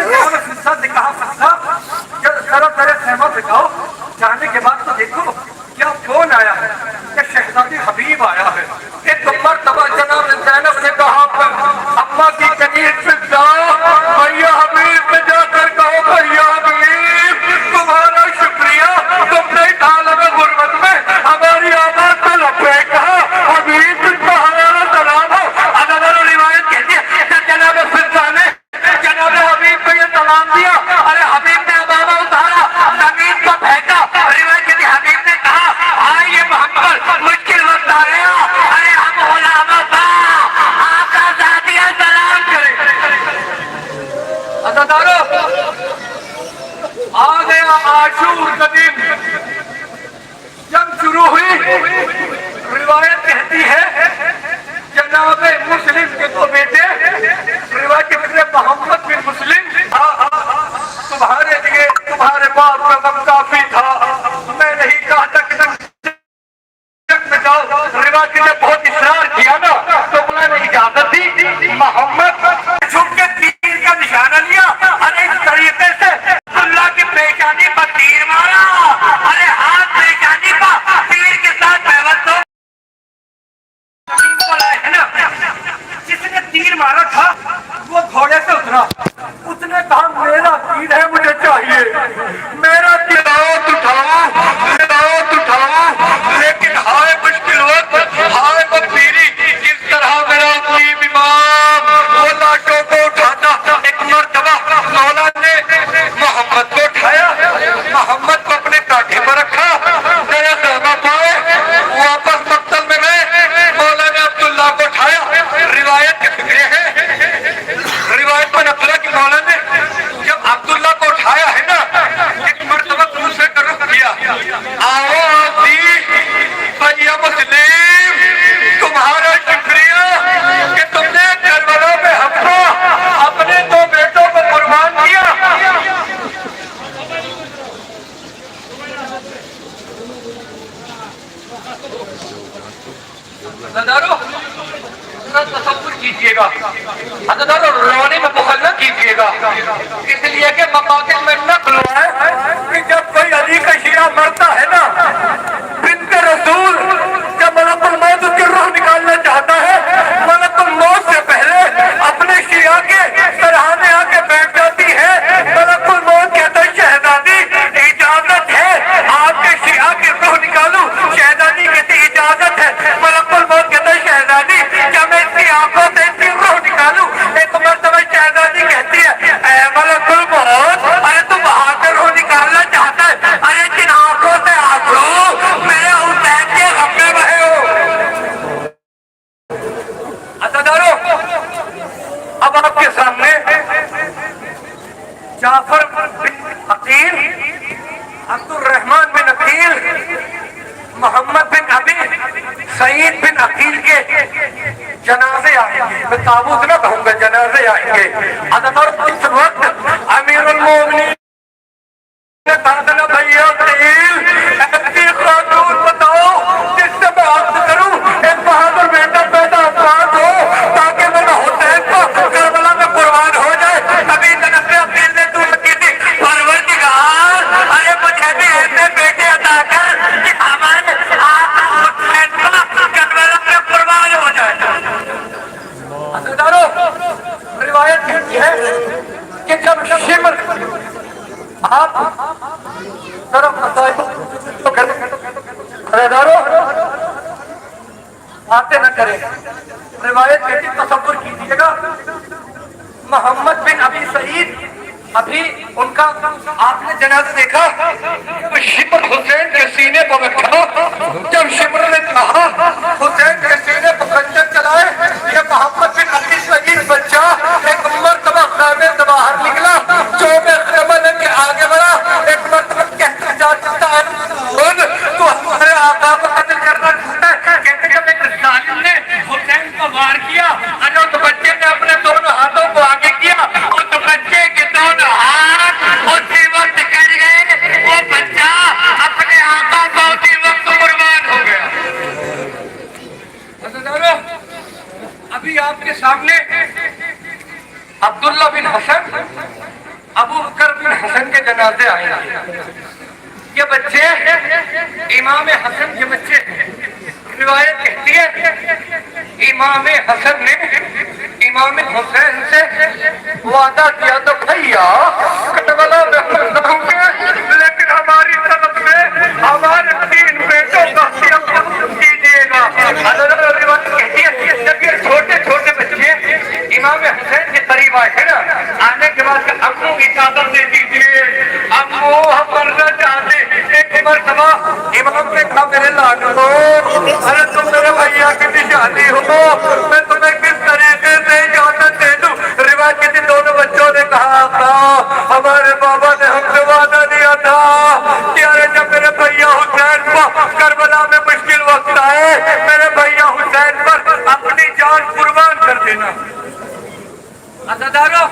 فضہ سے کہا فضہ ذرا میرے خیمہ دکھاؤ. جانے کے بعد تو دیکھو کیا فون آیا ہے کہ شہزادی حبیب آیا ہے. ایک مرتبہ جناب زینب نے کہا اماں کی کنیز فضہ بھیا حبیب میں جا کر کہو بھیا حبیب تمہارا شکریہ تم نے عالم غربت میں ہماری آواز کو لپے کہا حبیب تمہارا سلام ہو. اگر روایت کہتی ہے جناب فضہ نے جناب حبیب کو یہ سلام دیا. ارے حبیب نے امامہ اتارا زمین کو پھینکا. روایت کہتی حبیب نے کہا ہاں یہ محمد مشکل وقت آ رہا. ارے ہم علماء آقا ذاتیہ سلام کریں. عزادارو آ گیا عاشور کا دن. جنگ شروع ہوئی. روایت کہتی ہے جناب مسلم کے دو بیٹے روایت کہتے ہیں محمد بن مسلم تمہارے لیے تمہارے باپ کا غم کافی تھا. میں نہیں چاہتا کہ تم جنگ میں جاؤ. روایت کہتے ہیں بہت اصرار کیا نا تو میں نے اجازت دی. محمد جھک کے تیر کا نشانہ لیا اور اس طریقے سے اللہ کی پیشانی پر تیر مارا. ارے ہاتھ پیشانی پر تیر کے ساتھ پیوست ہو. جس نے تیر مارا تھا وہ گھوڑے سے اترا. اس نے کہا میرا تیر ہے مجھے چاہیے. میرا تیر اٹھاؤ لیکن ہائے مشکل وقت ہائے وہ پیری کس طرح میرا عظیم امام وہ لاشوں کو اٹھاتا. ایک مرتبہ مولا نے محمد کو اٹھایا. محمد کو اپنے کاٹھے پر رکھا. میرے خیمہ پائے واپس مقتل میں گئے. مولا نے عبداللہ کو اٹھایا. روایت کے فکرے ہیں روایت میں نقل ہے کہ مولا نے جب عبداللہ کو اٹھایا ہے نا ایک مرتبہ دوسرے کا رخ کیا. آؤ عزیز بھیا مسلم تمہارا شکریہ کہ تم نے کربلا میں ہم کو اپنے دو بیٹوں کو قربان کیا. عزادارو تصور کیجئے گا. عزادارو رونے میں بخل نہ کیجئے گا اس لیے کہ مقاتل میں نقل ہے کہ جب کوئی علی کا شیعہ مرتا ہے نا بنت رسول جب ملک الموت اس کی روح نکالنا چاہتا ہے ملک الموت سے پہلے اپنے شیعہ کے سرحانے آ کے بیٹھ جاتی ہے. ملک الموت کہتا ہے شہزادی اجازت ہے آپ کے شیعہ کی روح نکالوں. شہزادی کہتی اجازت ہے. ملک الموت کہتا ہے شہزادی کیا میں اس کی آنکھوں سے اس کی روح نکالوں. ایک مرتبہ شہزادی کہتی ہے اے ملک الموت ارے تم وہاں سے روح نکالنا چاہتا ہے. ارے جن آنکھوں سے آنسو میرے حسین کے غم میں بہے ہو. عزادارو اب آپ کے سامنے جعفر بن عقیل عبد الرحمن بن عقیل محمد بن ابی سعید بن عقیل کے جنازے آئیں گے. میں تابوت نہ کہوں گا جنازے آئیں گے. عزادارو اس وقت امیر المومنین نے کہا تھا بھیا عقیل ایسی خاتون بتاؤ جس سے میں عقد کروں ایک بہادر بیٹا پیدا افراد ہو تاکہ میرا حسین کو کربلا میں قربان ہو جائے. ابھی جناب عقیل نے دعا کی تھی پروردگار ارے مجھے بھی ایسے بیٹے عطا کر کہ ہمارے آقا حسین کو کربلا میں قربان ہو جائے. عزادارو روایت کہتی ہے کہ جب شمر آپ طرف باتیں نہ کریں. روایت کہتی تصور کیجیے گا محمد بن ابی سعید ابھی ان کا آپ نے جنازہ دیکھا تو شمر حسین کے سینے پر رکھا. جب شمر نے کہا حسین کے سینے پر خنجر چلائے یہ محمد بن ابی سعید بچہ ایک مرتبہ خیمے سے باہر نکلا. جو میں خیمہ لے کے آگے بڑھا ایک مرتبہ کہتا جا چکتا ہے تو ہمارے آقا کو قتل کرنا چاہتا ہے. کہتے جب ایک ظالم نے حسین کو وار کیا اور اس بچے نے اپنے دونوں ہاتھوں کو آگے کیا اس بچے کے دونوں ہاتھ اسی وقت کٹ گئے. وہ بچہ اپنے آقا کو اسی وقت قربان ہو گیا. ابھی آپ کے جنازے آئیں گے. یہ بچے امام حسن کے بچے. روایت کہتی ہے امام حسن نے امام حسین سے وعدہ کیا تو بھیا کربلا میں ہوں گے لیکن ہماری طرف سے ہمارے 3 بیٹوں کا کیجیے گا. روایت کہتی ہے جب یہ چھوٹے چھوٹے بچے امام حسین کے قریب آئے ہیں نا, آنے کے بعد امو اجازت دے دیجیے, امو ہم مرنا چاہتے. ایک مرتبہ امام نے کہا میرے لاڈلو ارے تم میرے بھیا کی شادی ہو میں تمہیں کس طریقے سے اجازت دے دوں. روایت کہتی دونوں بچوں نے کہا تھا ہمارے بابا نے ہم سے وعدہ دیا تھا کہ ارے جب میرے بھیا حسین کو کربلا میں مشکل وقت آئے میرے بھیا حسین پر اپنی جان قربان کر دینا. عزادارو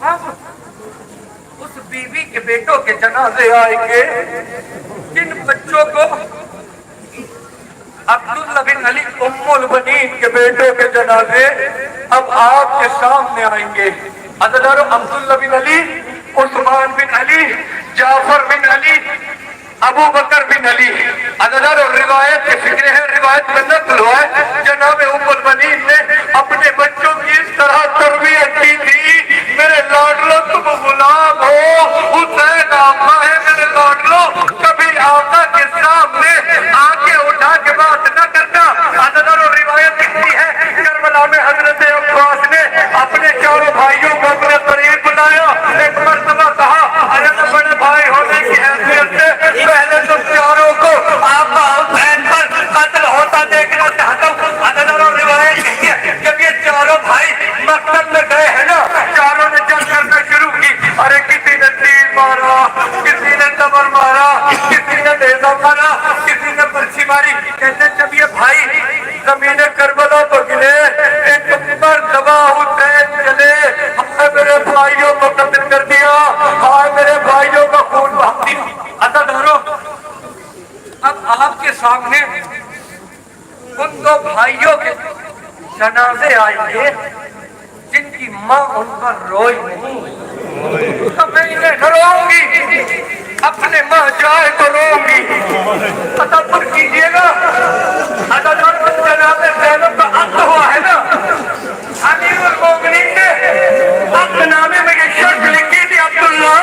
اب اس بیوی کے بیٹوں کے جنازے آئیں گے جن بچوں کو عبداللہ بن علی ام البنین کے بیٹوں کے جنازے اب آپ کے سامنے آئیں گے. عزادارو عبداللہ بن علی, عثمان بن علی, جعفر بن علی, ابو بکر بن علی. عزادارو روایت کے فکر ہے, روایت میں نقل ہوا ہے جناب ام البنین نے اپنے بچوں کی اس طرح تربیت کی تھی میرے لاڈلو تم غلام ہو, حسین آقا ہے میرے لاڈلو, کبھی آقا کے سامنے آنکھیں اٹھا کے بات نہ کرنا. عزادارو روایت کہتی ہے کربلا میں حضرت عباس نے اپنے چاروں بھائیوں کو اپنے قریب بلایا. ایک مرتبہ کہا ارے میں بڑے بھائی ہونے کی حیثیت سے پہلے تم چاروں کو آقا حسین پر قتل ہوتا دیکھنا چاہتا ہوں. عزادارو روایت کہتی ہے جب یہ چاروں بھائی مقتل میں گئے ہیں نا, چاروں نے جنگ کرنا شروع کی. ارے کسی نے تیر مارا, کسی نے تبر مارا, کسی نے نیزہ مارا, کسی نے برچھی ماری. کہتے جب یہ بھائی زمین کربلا تو گرے ایک مرتبہ حسین چلے ہائے میرے بھائیوں کو قتل کر دیا, ہائے میرے بھائیوں کا خون بہا دیا. عزادارو اب آپ کے سامنے ان 2 بھائیوں کے جنازے آئیں گے جن کی ماں ان پر روئی نہیں, تو میں انہیں روؤں گی, اپنے ماں جائے تو روؤں گی. تصور کیجیے گا عزادارو جناب زینب کا عقد ہوا ہے نا, امیر المومنین نے عقد نامے میں یہ شرط لکھی تھی عبداللہ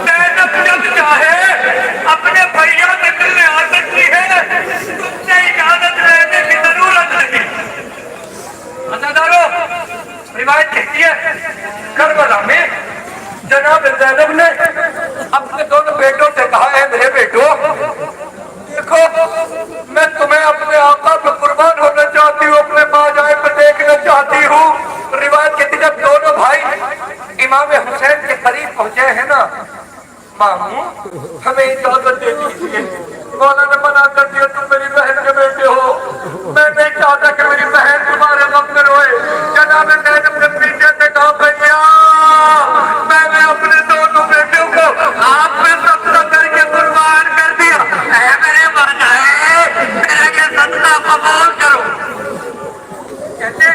زینب جب چاہے اپنے بھیا سے ملنے آ سکتی ہے, تم سے اجازت لینے کی ضرورت نہیں. عزادارو روایت کہتی ہے کربلا میں جناب زینب نے اپنے دونوں بیٹوں سے کہا ہے میرے بیٹو دیکھو میں تمہیں اپنے آقا پہ قربان ہونا چاہتی ہوں, اپنے ماں جائے پہ دیکھنا چاہتی ہوں. روایت کہتی ہے جب دونوں بھائی امام حسین کے قریب پہنچے ہیں نا, ماموں ہمیں اجازت دے دیجیے, مولا نے منع کر دیا تم میری بہن کے بیٹے ہو, میں نہیں چاہتا کہ میری بہن تمہارے غم میں روئے. جناب زینب نے پیچھے سے کہا بھیا میں نے اپنے دونوں بیٹوں کو آپ پہ صدقہ کر کے قربان کر دیا, اے میرے بھائی میرا یہ صدقہ قبول کرو. کہتے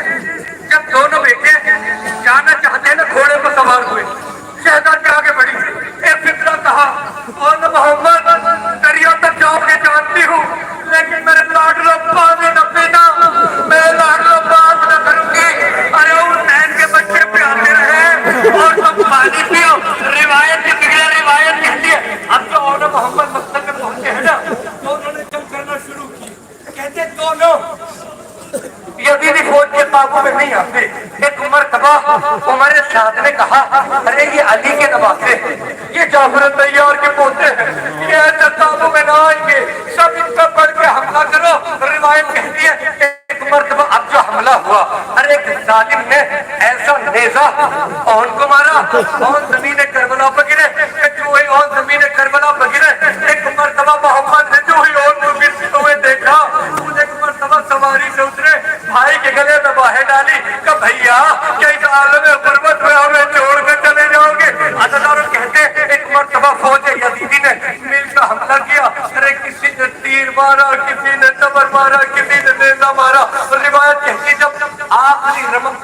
جب دونوں بیٹے جانا چاہتے ہیں نا گھوڑے پر سوار ہوئے, شہزادی آگے بڑھی, ایک فکرہ کہا اور محمد دریا تک جاؤ گے جانتی ہوں لیکن میرے لاڈلو پانی نہ پینا, میں لاڈلو بات نہ کروں گی. ارے حسین کے بچے پیاتے رہے اور تم پانی پیو. روایت کی بگڑے روایت کہتی ہے اب جو اور محمد مقصد میں پہنچے ہیں نا دونوں نے جنگ کرنا شروع کی. کہتے دونوں یزیدی فوج کے قابو میں نہیں آتے. ایک مرتبہ عمر سعد نے کہا ارے یہ علی کے نواسے ہیں, یہ جعفر طیار کے پوتے ہیں, یہ ایسے قابو میں نہ آئیں گے, سب ان پر پڑھ کے حملہ کرو. روایت کہتی ہے ایک مرتبہ اب جو حملہ ہوا ارے ایک ظالم نے ایسا نیزہ اون کو مارا, اون زمین کربلا پر گرے, جو ہی اون زمین کربلا پر گرے. ایک مرتبہ محمد نے جو ہی اون کو گرتے ہوئے دیکھا, ایک مرتبہ سواری سے اترے, بھائی کے گلے میں باہیں ڈالی کہ بھیا کیا اس عالم غربت میں ہمیں چھوڑ کر چلے جاؤ گے. عزادارو کہتے ایک مرتبہ فوج یزیدی نے مل کا حملہ کیا, ارے کسی نے تیر مارا, کسی نے تبر مارا, کسی نے نیزہ مارا. روایت کہتی جب آخری رمق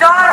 4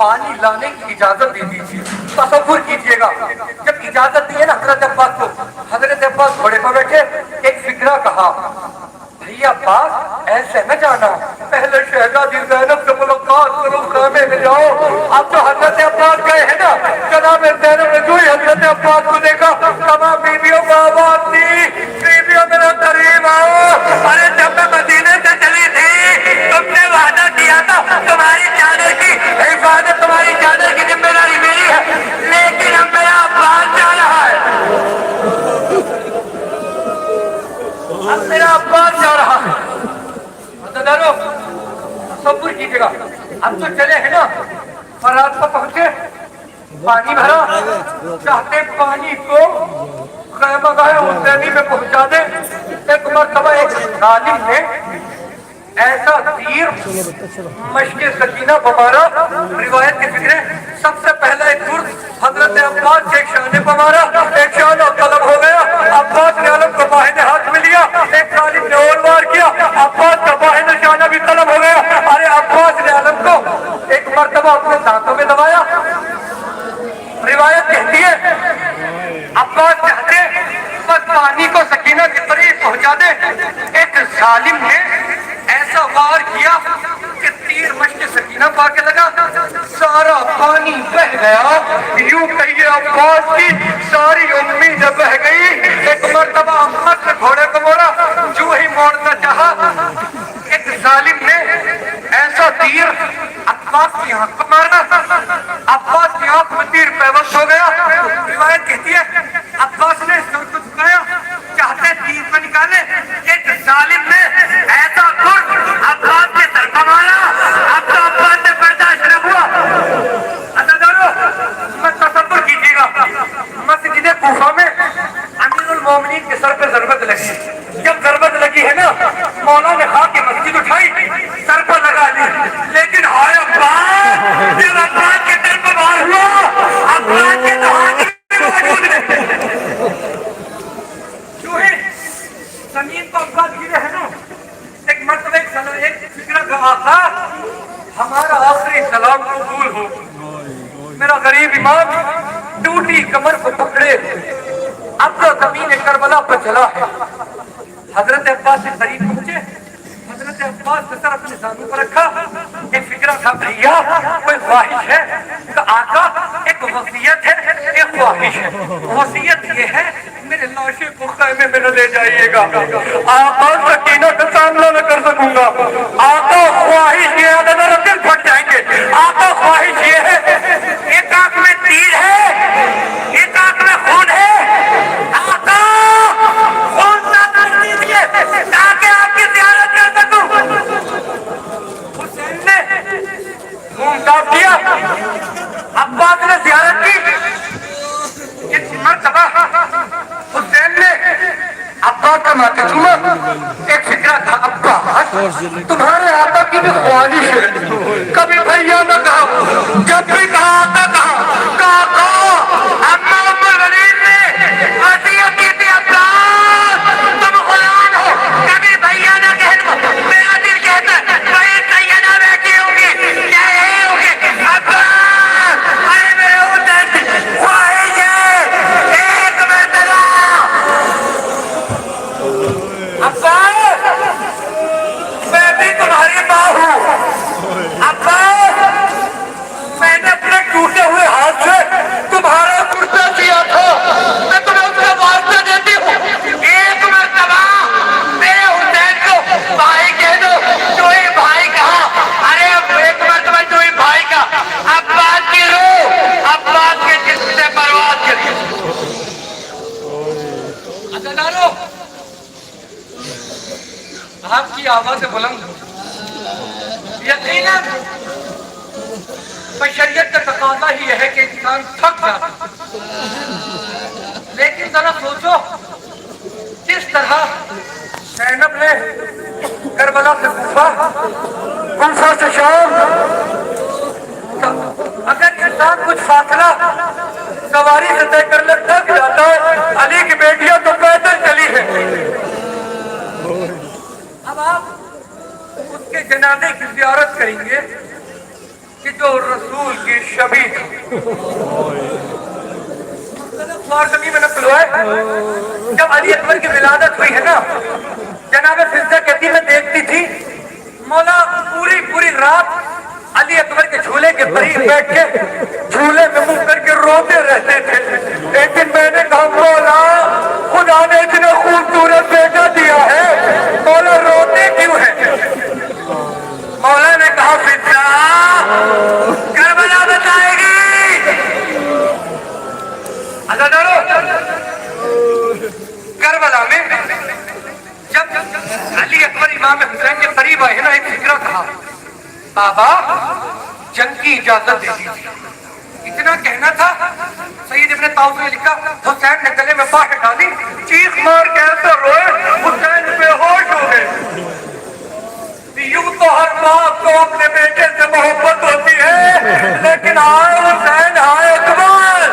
پانی لانے کی اجازت دے دیجیے. تصور کیجیے گا جب اجازت دی ہے نا حضرت عباس کو, حضرت عباس گھوڑے پر بیٹھے, ایک فکرہ کہا, بھیا عباس ایسے نہ جانا, پہلے شہزادی زینب سے ملاقات کرو, خیمے میں جاؤ. اب تو حضرت عباس گئے ہیں نا, جناب زینب نے جو ہی حضرت عباس کو دیکھا, تمام بیویوں کو آواز دی, بیویوں میرے قریب آؤ. ارے جب میں مدینے سے چلی تھی تم نے وعدہ کیا تھا تمہاری جانے کی حفاظت, تمہاری جانے کی ذمہ داری میری ہے, لیکن اب میرا عباس جا رہا ہے, اب میرا عباس جا رہا ہے. حضرتانو تصور کیجیے گا, ہم تو چلے ہیں نا, فرات پر پہنچے, پانی بھرا, چاہتے پانی کو خیمہ گاہ حسینی میں پہنچا دے. ایک مرتبہ ایک ظالم نے ایسا تیر مشق سکینہ بمارا, روایت کی فکر ہے سب سے پہلا ایک تیر حضرت عباس کے ایک شانے پر مارا, ایک شانہ قلم ہو گیا. عباس نے علم کو باہن ہاتھ میں لیا, ایک ظالم نے اور وار کیا, عباس کا باہن شانہ بھی قلم ہو گیا. ارے عباس نے علم کو ایک مرتبہ اپنے دانتوں میں دبایا. روایت کہتی ہے عباس چاہتے بس پانی کو سکینہ کے قریب پہنچا دے. ایک ظالم نے ایسا وار کیا کہ تیر مشق سکینہ پا کے لگا, سارا پانی بہ گیا. یوں کہیے عباس کی ساری امید بہ گئی. ایک مرتبہ عباس نے گھوڑے کو موڑا, جو ہی موڑنا چاہا ایک ظالم نے ایسا تیر عباس کی آنکھ کو مارا. عباس کی آنکھ میں تیر پیوست ہو گیا. روایت کہتی ہے عباس نے سر کو جھکایا, چاہتے تیر کو نکالے, ایک ظالم نے ایسا عباس کے سر کو مارا. اب تو عباس سے برداشت نہ ہوا. میں تصور کیجیے گا, مسجد کوفہ میں امیر المومنین کے سر پہ ضربت لگی. جب ضربت لگی ہے نا, مولا نے خواہ کی مسجد اٹھائی, سر پر لگا لی, لیکن ہائے عباس جب عباس کے سر پہ وار ہوا, عباس کے تو ہاتھ میں موجود ہے. جو ہے زمین کو عباس گرے ہے نا, ایک مرتبہ ایک فکرہ کا آقا ہمارا آخری سلام قبول ہو. میرا غریب امام ٹوٹی کمر کو پکڑے, اب تو زمین کربلا پر چلا ہے. حضرت عباس سے قریب پہنچے, حضرت عباس نے سر اپنے زانوں پر رکھا. ایک فکرہ تھا, بھیا کوئی خواہش ہے؟ کہ آقا ایک وصیت ہے, ایک خواہش ہے. وصیت یہ ہے میرے لاشے کو خیمے میں نہ لے جائیے گا, آقا سکینہ کا سامنا نہ کر سکوں گا. آقا خواہش یہ ہے, اگر دل پھٹ جائیں گے. آقا خواہش یہ ہے, ایک آنکھ میں تیر ہے, ایک آنکھ میں خون ہے, آقا خون نہ کر دیجیے تاکہ آپ کی زیارت کر سکوں. حسین نے خون صاف کیا, عباس نے زیارت کی. ایک مرتبہ حسین نے عباس کا ماتھے چوما. ایک فکرہ تھا, عباس تمہارے آقا کی بھی خواہش ہے, کبھی بھیا نہ کہا, جب بھی کہا آقا کہا اما ام الولید نے وصیت کی تھی عباس تم غلام ہو, کبھی بھیا نہ کہنا. میرا دل کہتا ہے وہی سیدہ بیٹی ہوگی, کیا یہی ہوگی عباس. ارے میرے حسین خواہش ہے ایک مرتبہ عباس میں بھی تمہاری ماں ہوں. عباس میں نے اپنے ٹوٹے ہوئے ہاتھ سے تمہارا کرتا کیا تھا, میں تمہیں اس کا واسطہ دیتی ہوں. ایک مرتبہ میرے حسین کو بھائی کہہ دو. جو ہی بھائی کہا, ارے ایک مرتبہ جو ہی بھائی کا, عباس کی روح عباس کے جسم سے پرواز کری. عزیزانو آپ کی آواز بلند, یقیناً بشریت کا تقاضا ہی ہے کہ انسان تھک جاتا, لیکن ذرا سوچو کس طرح زینب نے کربلا سے کوفہ, کوفہ سے شام, اگر انسان کچھ فاصلہ سواری سے طے کر لے تھک جاتا ہے. علی کی بیٹیاں تو پیدل چلی ہے. اب آپ اس کے جنازے کی زیارت کریں گے کہ جو رسول کی شبیہ تھا. فارسی میں نقل ہوا ہے جب علی اکبر کی ولادت ہوئی ہے نا, جناب فضہ کہتی میں دیکھتی تھی مولا پوری رات علی اکبر کے جھولے کے قریب بیٹھ کے جھولے میں منہ کر کے روتے رہتے تھے. ایک دن میں نے کہا مولا خدا نے اتنا خوبصورت بیٹا دیا ہے, مولا روتے کیوں ہیں؟ مولا نے کہا فضہ کربلا بتائے گی. کربلا میں جب علی اکبر امام حسین کے قریب آئے نا, ایک فکرہ کہا بابا جنگ کی اجازت دے دیجیے. اتنا کہنا تھا, سید ابن طاؤس نے لکھا حسین نے گلے میں باہیں ڈالی, چیخ مار کے ایسا روئے حسین بے ہوش ہو گئے. یوں تو ہر باپ کو اپنے بیٹے سے محبت ہوتی ہے, لیکن آئے حسین آئے اکبر.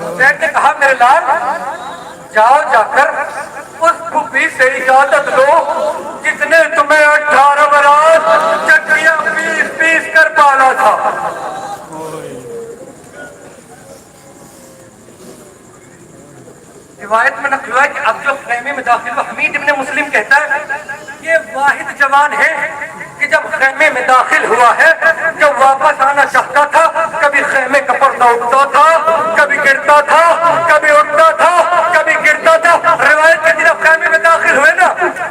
حسین نے کہا میرے لال جاؤ جا کر اس پھوپھی سے اجازت لو جس نے تمہیں 18 برس چٹیاں پیس کر پالا تھا. روایت میں نقل ہوا ہے کہ اب جو خیمے میں داخل ہوا, حمید ابن مسلم کہتا ہے یہ واحد جوان ہے کہ جب خیمے میں داخل ہوا ہے, جب واپس آنا چاہتا تھا کبھی خیمے کا پردہ اٹھتا تھا, کبھی گرتا تھا, کبھی اٹھتا تھا, کبھی گرتا تھا. روایت کے جب خیمے میں داخل ہوئے نا,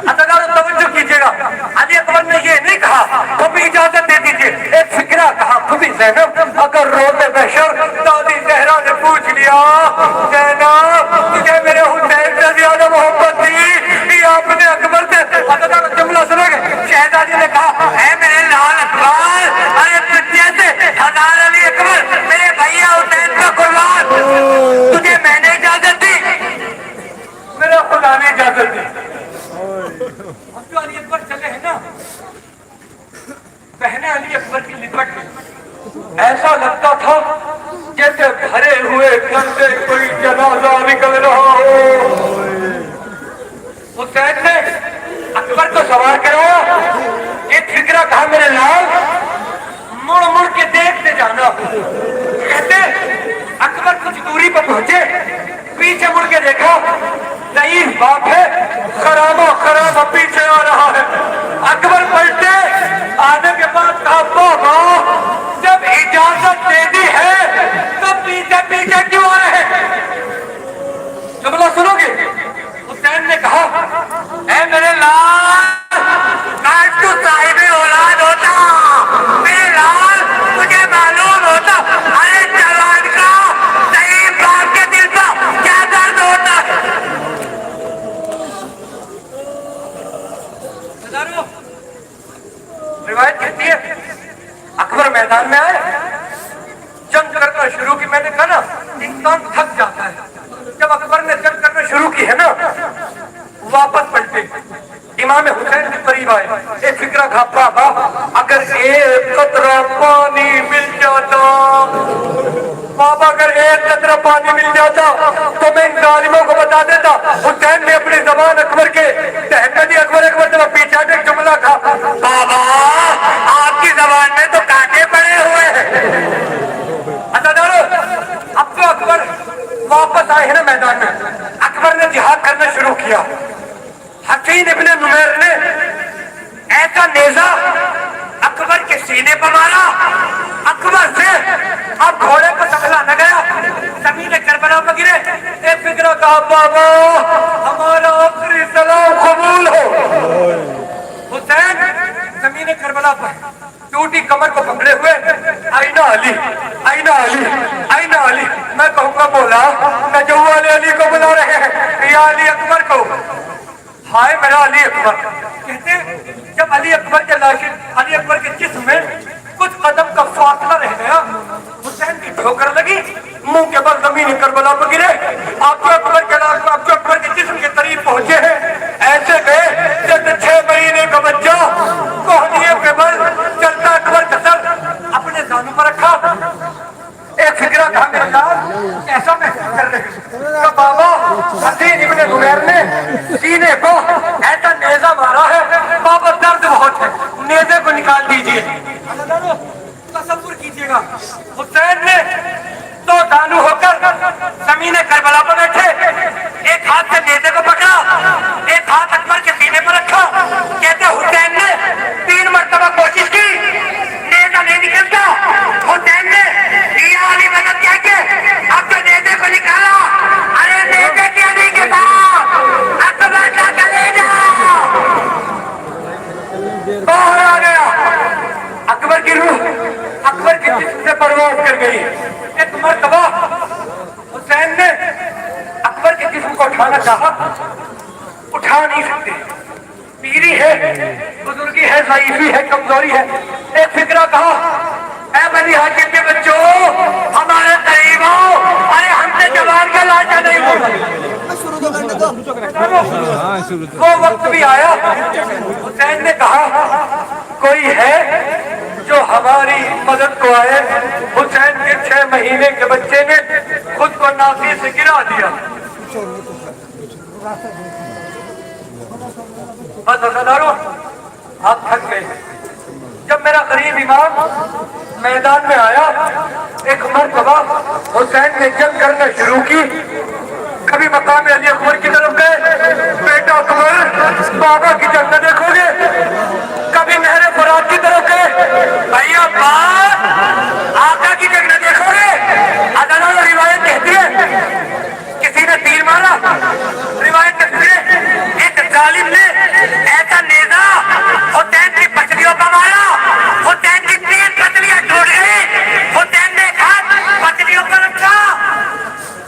حضرات توجہ کیجیے گا, علی اکبر نے یہ نہیں کہا تمہیں اجازت دے دیجیے, ایک فکرہ کہا خبی زینب اگر روتے بشر دادی زہرا نے پوچھ لیا زینب تجھے میرے حسین سے زیادہ محبت تھی یا اپنے اکبر سے؟ حضرات جملہ سنو گے, شہزادی نے کہا اے میرے لال اکبر, ارے تجھے سے ہزار علی اکبر میرے بھیا حسین کا قربان, تجھے میں نے اجازت دی, میرا خدا نے اجازت دی. اب جو علی اکبر چلے ہیں نا, بہنیں علی اکبر کی لپٹ گئی, ایسا لگتا تھا جیسے بھرے ہوئے گھر سے کوئی جنازہ نکل رہا ہو. حسین نے اکبر کو سوار کرایا, ایک فکرہ کہا میرے لال مڑ مڑ کے دیکھتے جانا. کہتے اکبر کچھ دوری پر پہنچے, پیچھے مڑ کے دیکھا ضعیف باپ ہے, خرابہ پیچھے آ رہا ہے. اکبر پلٹے, آنے کے بعد کہا بابا جب اجازت دے دی ہے تو پیچھے پیچھے کیوں آ رہے ہیں؟ جملہ سنو گے, حسین نے کہا اے میرے لال کاش تو صاحب اولاد ہوتا, میرے لال مجھے معلوم ہوتا ارے جوان کا ضعیف باپ کے دل کا کیا درد ہوتا ہے. روایت کہتی ہے اکبر میدان میں آئے, جنگ کرنا شروع کی. میں نے کہا نا انسان تھک جاتا ہے. جب اکبر نے جنگ کرنا شروع کی ہے نا, واپس پلٹے امام حسین کے قریب آئے, ایک فکرہ کھا بابا اگر ایک قطرہ پانی مل جاتا, بابا اگر ایک قطرہ پانی مل جاتا تو میں ان ظالموں کو بتا دیتا. حسین نے اپنی زبان اکبر کے تحت دی, اکبر جب پیچھا ایک جملہ کھا بابا آپ کی زبان میں تو کانٹے پڑے ہوئے ہیں. اب تو اکبر واپس آئے ہیں نا میدان میں, اکبر نے جہاد کرنا شروع کیا. حسین ابن نمیر نے ایسا نیزہ اکبر کے سینے پر مارا, اکبر سے اب گھوڑے کو سکلا نہ گیا, زمین کربلا پر گرے. ایک فکرہ کہا بابا ہمارا آخری سلام قبول ہو. حسین زمین کربلا پر ٹوٹی کمر کو پکڑے ہوئے, آئینہ علی آئینہ علی آئینہ علی. میں کہوں گا بولا نجو والے علی کو بلا رہے ہیں یا علی اکبر کو. ہائے میرا علی اکبر. کہتے جب علی اکبر کے لاشیں, علی اکبر کے جسم میں کچھ قدم کا فاصلہ رہ گیا, حسین کی ٹھوکر لگی, منہ کے بل زمین کربلا پر گرے. آپ جو اکبر کے جسم کے قریب پہنچے ہیں, ایسے گئے جیسے 6 مہینے کا بچہ کوہنیوں کے بل چلتا اکبر کا سر اپنے زانوں پر رکھا. ایک فکرہ کہا میرے لال ایسا محسوس کر رہے کہ بابا حسین ابن نمیر نے سینے کو ایسا نیزہ مارا ہے, بابا درد بہت ہے, نیزے کو نکال دیجیے. دیکھیے گا حسین نے تو دانو ہو کر زمین کربلا پر بیٹھے ایک ہاتھ سے نیزے کو پکڑا ایک ہاتھ اکبر کے سینے پر رکھا کہتے حسین نے 3 مرتبہ کوشش کی نیزہ نہیں نکلتا حسین نے یا علی مدد کہہ کے اپنے نیزے کو نکالا ارے نیزے کی علی کے ساتھ اکبر کا کلیجہ باہر آ گیا اکبر کی روح اکبر کی جسم سے پرواز کر گئی ایک مرتبہ حسین نے اکبر کے جسم کو اٹھانا چاہا اٹھا نہیں سکتے پیری ہے بزرگی ہے ضعیفی ہے کمزوری ہے ایک فکرہ کہا اے بنی ہاشم کے بچوں ہمارے قریب آؤ ارے ہم سے جوان کا لاٹا نہیں ہوگا وہ وقت بھی آیا حسین نے کہا کوئی ہے جو ہماری مدد کو آئے حسین کے 6 مہینے کے بچے نے خود کو ناسی سے گرا دیا بس وفاداروں آپ تھک گئے جب میرا قریب امام میدان میں آیا ایک مرتبہ حسین نے جنگ کرنا شروع کی کبھی مقام علی اکبر کی طرف گئے بیٹا اکبر بابا کی جنگ نہ دیکھو گے کبھی نہر فرات کی طرف گئے بھیا آقا کی جنگ نہ دیکھو گے عدالت روایت کہتی ہے کسی نے تیر مارا روایت کہتی ہے ایک ظالم نے ایسا نیزہ حسین کی پچھلیوں پر مارا حسین کی 3 پتلیاں ٹوٹ گئی حسین نے ہاتھ پتلیوں پر رکھا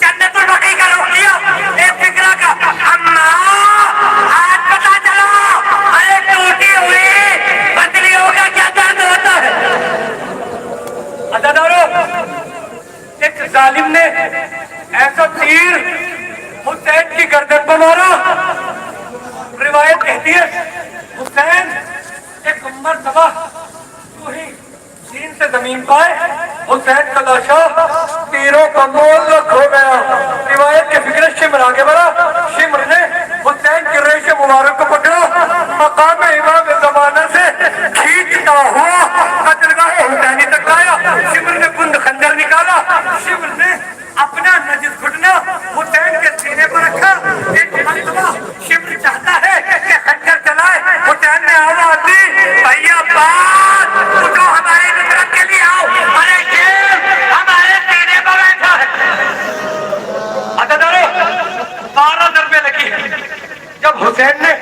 جنت البقیع کا رخ لیا ایک فکرہ کا اماں آج پتا چلا ارے ٹوٹی ہوئی پتلیوں کا کیا درد ہوتا ہے عزیزانو ایک ظالم نے ایسا تیر حسین کی گردن پر مارا روایت کہتی ہے حسین ایک مرتبہ یوں ہی سین سے زمین پائے حسین کا لاشا تیروں کا معلق ہو گیا روایت کے فکر شمر آگے بڑھا شمر نے حسین کے ریش مبارک کو پکڑا مقام امام زمانہ سے کھینچتا ہوا قتلگاہ حسینی تک آیا شمر نے کند خنجر نکالا شمر نے اپنا نجس گھٹنا حسین کے سینے پر رکھا ایک مرتبہ شمر چاہتا ہے کہ خنجر چلائے حسین نے آواز دی بھیا بات اٹھو ہماری نصرت کے لیے آؤ ارے شیر ہمارے سینے پر بیٹھا ہے عزیزانو 12 ضربے لگی جب حسین نے